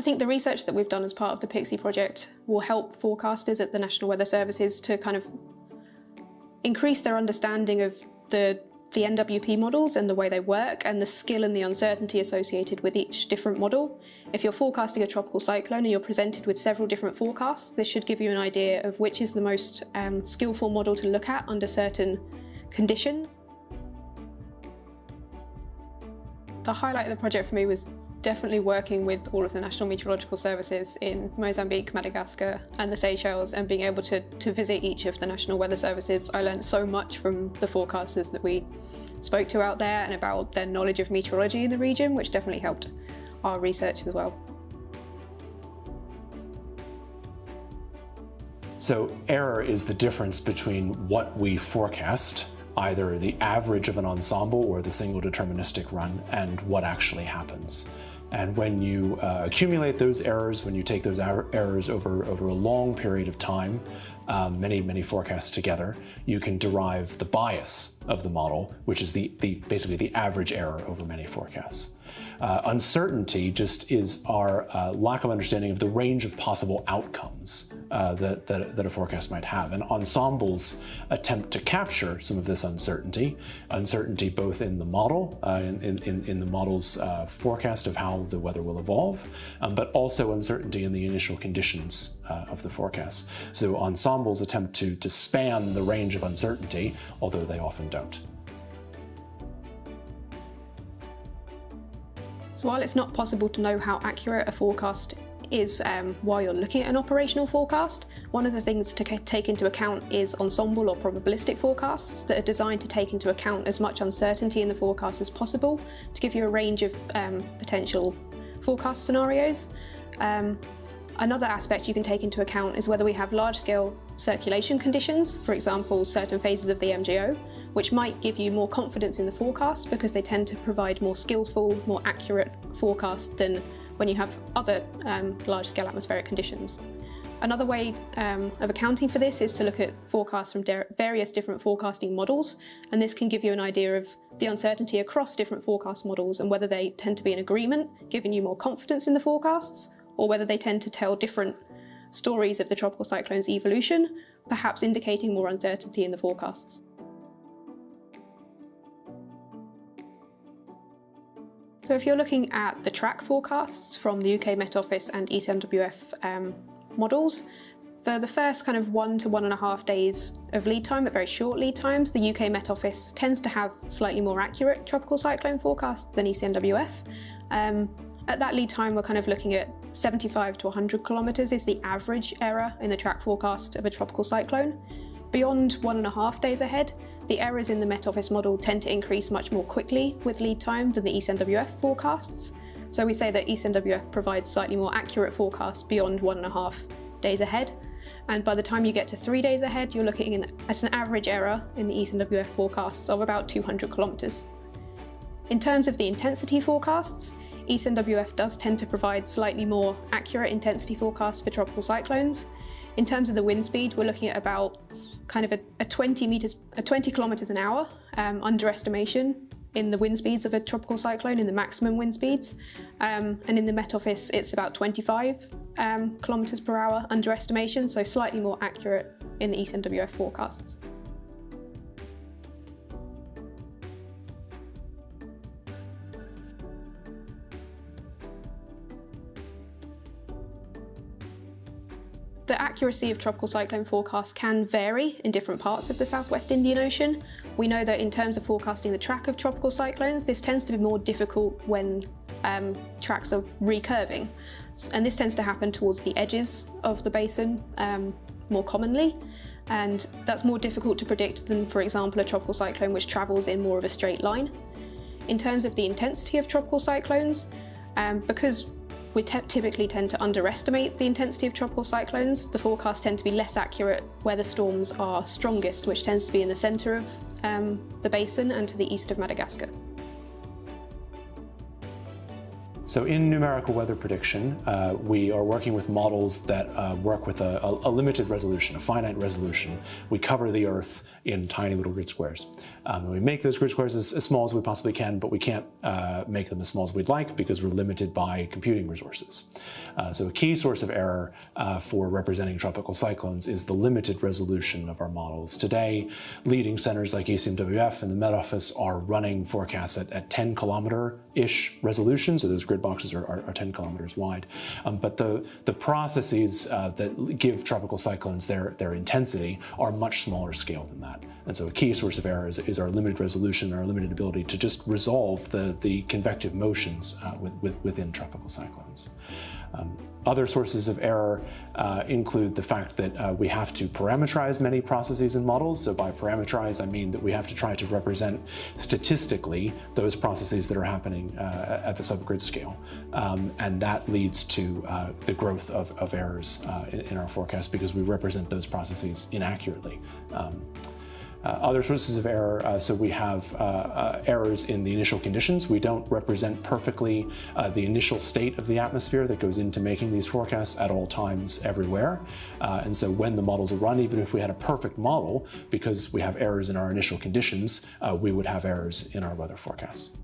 I think the research that we've done as part of the Pixie project will help forecasters at the National Weather Services to kind of increase their understanding of the NWP models and the way they work and the skill and the uncertainty associated with each different model. If you're forecasting a tropical cyclone and you're presented with several different forecasts, this should give you an idea of which is the most skillful model to look at under certain conditions. The highlight of the project for me was definitely working with all of the National Meteorological Services in Mozambique, Madagascar and the Seychelles, and being able to visit each of the National Weather Services. I learned so much from the forecasters that we spoke to out there and about their knowledge of meteorology in the region, which definitely helped our research as well. So error is the difference between what we forecast, either the average of an ensemble or the single deterministic run, and what actually happens. And when you accumulate those errors, when you take those errors over a long period of time, many forecasts together, you can derive the bias of the model, which is basically the average error over many forecasts. Uncertainty just is our lack of understanding of the range of possible outcomes that a forecast might have. And ensembles attempt to capture some of this uncertainty both in the model, in the model's forecast of how the weather will evolve, but also uncertainty in the initial conditions of the forecast. So ensembles attempt to span the range of uncertainty, although they often don't. So while it's not possible to know how accurate a forecast is while you're looking at an operational forecast, one of the things to take into account is ensemble or probabilistic forecasts that are designed to take into account as much uncertainty in the forecast as possible to give you a range of potential forecast scenarios. Another aspect you can take into account is whether we have large-scale circulation conditions, for example, certain phases of the MJO, which might give you more confidence in the forecast because they tend to provide more skillful, more accurate forecasts than when you have other large-scale atmospheric conditions. Another way of accounting for this is to look at forecasts from various different forecasting models, and this can give you an idea of the uncertainty across different forecast models and whether they tend to be in agreement, giving you more confidence in the forecasts, or whether they tend to tell different stories of the tropical cyclone's evolution, perhaps indicating more uncertainty in the forecasts. So if you're looking at the track forecasts from the UK Met Office and East NWF models, for the first kind of 1 to 1.5 days of lead time, at very short lead times, the UK Met Office tends to have slightly more accurate tropical cyclone forecasts than East NWF. At that lead time, we're kind of looking at 75 to 100 kilometres is the average error in the track forecast of a tropical cyclone. Beyond 1.5 days ahead, the errors in the Met Office model tend to increase much more quickly with lead time than the East NWF forecasts. So we say that East NWF provides slightly more accurate forecasts beyond 1.5 days ahead. And by the time you get to 3 days ahead, you're looking at an average error in the East NWF forecasts of about 200 kilometres. In terms of the intensity forecasts, East NWF does tend to provide slightly more accurate intensity forecasts for tropical cyclones. In terms of the wind speed, we're looking at about kind of a 20 kilometres an hour underestimation in the wind speeds of a tropical cyclone, in the maximum wind speeds. And in the Met Office, it's about 25 kilometres per hour underestimation, so slightly more accurate in the East NWF forecasts. The accuracy of tropical cyclone forecasts can vary in different parts of the Southwest Indian Ocean. We know that in terms of forecasting the track of tropical cyclones, this tends to be more difficult when tracks are recurving. And this tends to happen towards the edges of the basin more commonly. And that's more difficult to predict than, for example, a tropical cyclone which travels in more of a straight line. In terms of the intensity of tropical cyclones, because we typically tend to underestimate the intensity of tropical cyclones, the forecasts tend to be less accurate where the storms are strongest, which tends to be in the centre of the basin and to the east of Madagascar. So in numerical weather prediction, we are working with models that work with a limited resolution, a finite resolution. We cover the Earth in tiny little grid squares. We make those grid squares as small as we possibly can, but we can't make them as small as we'd like because we're limited by computing resources. So a key source of error for representing tropical cyclones is the limited resolution of our models. Today, leading centers like ECMWF and the Met Office are running forecasts at 10 kilometer-ish resolution, so those grid boxes are 10 kilometers wide. But the processes that give tropical cyclones their intensity are much smaller scale than that. And so a key source of error is our limited resolution, our limited ability to just resolve the convective motions within tropical cyclones. Other sources of error include the fact that we have to parameterize many processes and models. So by parameterize, I mean that we have to try to represent statistically those processes that are happening at the subgrid scale. And that leads to the growth of errors in our forecast because we represent those processes inaccurately. Other sources of error, so we have errors in the initial conditions. We don't represent perfectly the initial state of the atmosphere that goes into making these forecasts at all times everywhere. And so when the models are run, even if we had a perfect model, because we have errors in our initial conditions, we would have errors in our weather forecasts.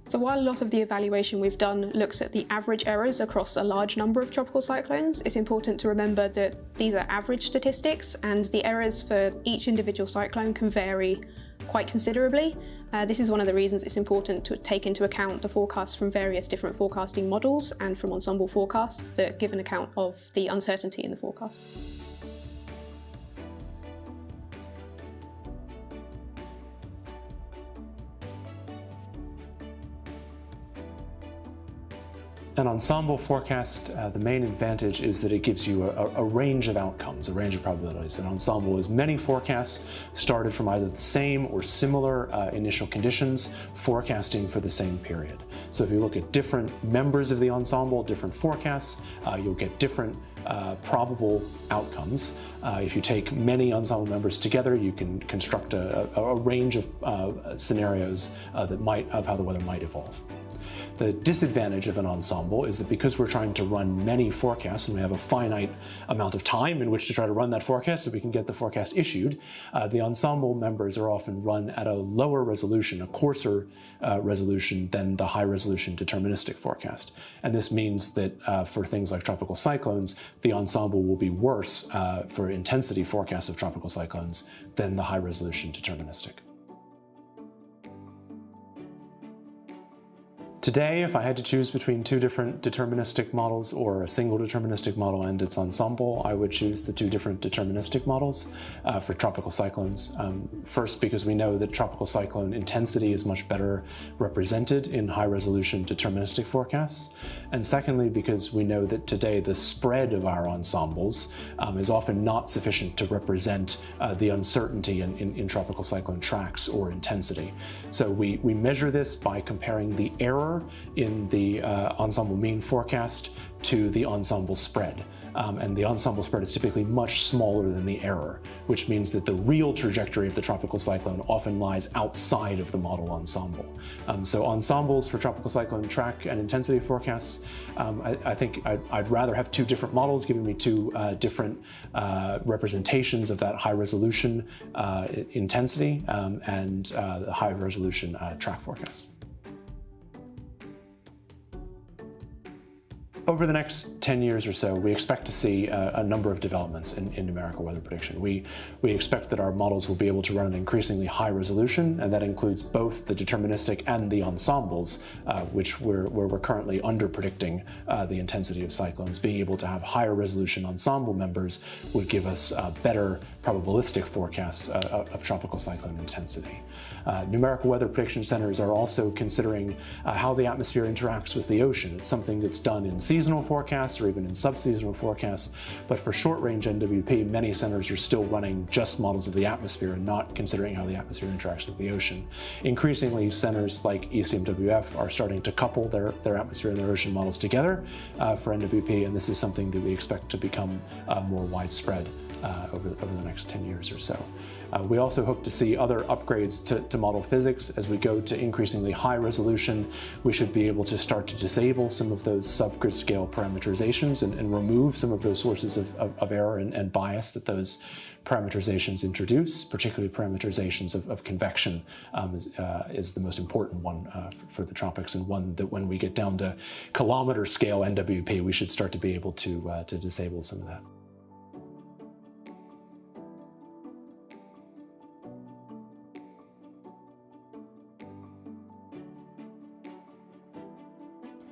So while a lot of the evaluation we've done looks at the average errors across a large number of tropical cyclones, it's important to remember that these are average statistics and the errors for each individual cyclone can vary quite considerably. This is one of the reasons it's important to take into account the forecasts from various different forecasting models and from ensemble forecasts that give an account of the uncertainty in the forecasts. An ensemble forecast, the main advantage is that it gives you a range of outcomes, a range of probabilities. An ensemble is many forecasts started from either the same or similar initial conditions, forecasting for the same period. So if you look at different members of the ensemble, different forecasts, you'll get different probable outcomes. If you take many ensemble members together, you can construct a range of scenarios of how the weather might evolve. The disadvantage of an ensemble is that because we're trying to run many forecasts and we have a finite amount of time in which to try to run that forecast so we can get the forecast issued, the ensemble members are often run at a lower resolution, a coarser resolution than the high resolution deterministic forecast. And this means that for things like tropical cyclones, the ensemble will be worse for intensity forecasts of tropical cyclones than the high resolution deterministic. Today, if I had to choose between two different deterministic models or a single deterministic model and its ensemble, I would choose the two different deterministic models for tropical cyclones. First, because we know that tropical cyclone intensity is much better represented in high-resolution deterministic forecasts. And secondly, because we know that today the spread of our ensembles is often not sufficient to represent the uncertainty in tropical cyclone tracks or intensity. So we measure this by comparing the error in the ensemble mean forecast to the ensemble spread. And the ensemble spread is typically much smaller than the error, which means that the real trajectory of the tropical cyclone often lies outside of the model ensemble. So ensembles for tropical cyclone track and intensity forecasts, I think I'd rather have two different models giving me two different representations of that high resolution intensity and the high resolution track forecast. Over the next 10 years or so, we expect to see a number of developments in numerical weather prediction. We expect that our models will be able to run an increasingly high resolution, and that includes both the deterministic and the ensembles, where we're currently under-predicting the intensity of cyclones. Being able to have higher resolution ensemble members would give us better probabilistic forecasts of tropical cyclone intensity. Numerical weather prediction centers are also considering how the atmosphere interacts with the ocean. It's something that's done in seasonal forecasts or even in subseasonal forecasts, but for short-range NWP, many centers are still running just models of the atmosphere and not considering how the atmosphere interacts with the ocean. Increasingly, centers like ECMWF are starting to couple their atmosphere and their ocean models together for NWP, and this is something that we expect to become more widespread over the next 10 years or so. We also hope to see other upgrades to model physics. As we go to increasingly high resolution, we should be able to start to disable some of those subgrid scale parameterizations and remove some of those sources of error and bias that those parameterizations introduce, particularly parameterizations of convection is the most important one for the tropics, and one that when we get down to kilometer scale NWP, we should start to be able to disable some of that.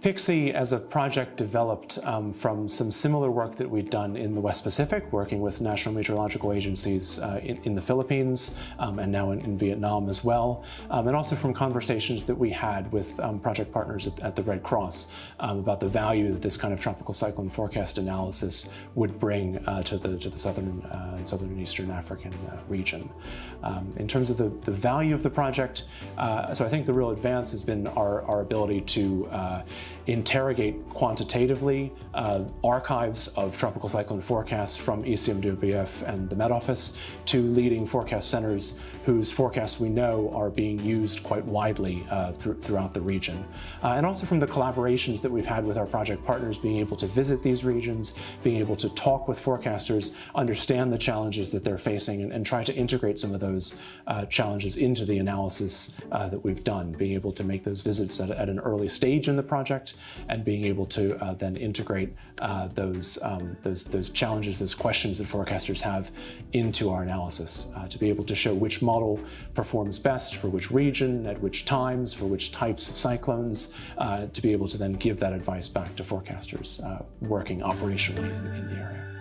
Pixie as a project developed from some similar work that we'd done in the West Pacific, working with national meteorological agencies in the Philippines and now in Vietnam as well, and also from conversations that we had with project partners at the Red Cross about the value that this kind of tropical cyclone forecast analysis would bring to the southern and eastern African region. In terms of the value of the project, so I think the real advance has been our ability to interrogate quantitatively archives of tropical cyclone forecasts from ECMWF and the Met Office to leading forecast centers whose forecasts we know are being used quite widely throughout the region. And also from the collaborations that we've had with our project partners, being able to visit these regions, being able to talk with forecasters, understand the challenges that they're facing, and try to integrate some of those challenges into the analysis that we've done, being able to make those visits at an early stage in the project, and being able to then integrate those challenges, those questions that forecasters have into our analysis, to be able to show which model performs best for which region, at which times, for which types of cyclones, to be able to then give that advice back to forecasters working operationally in the area.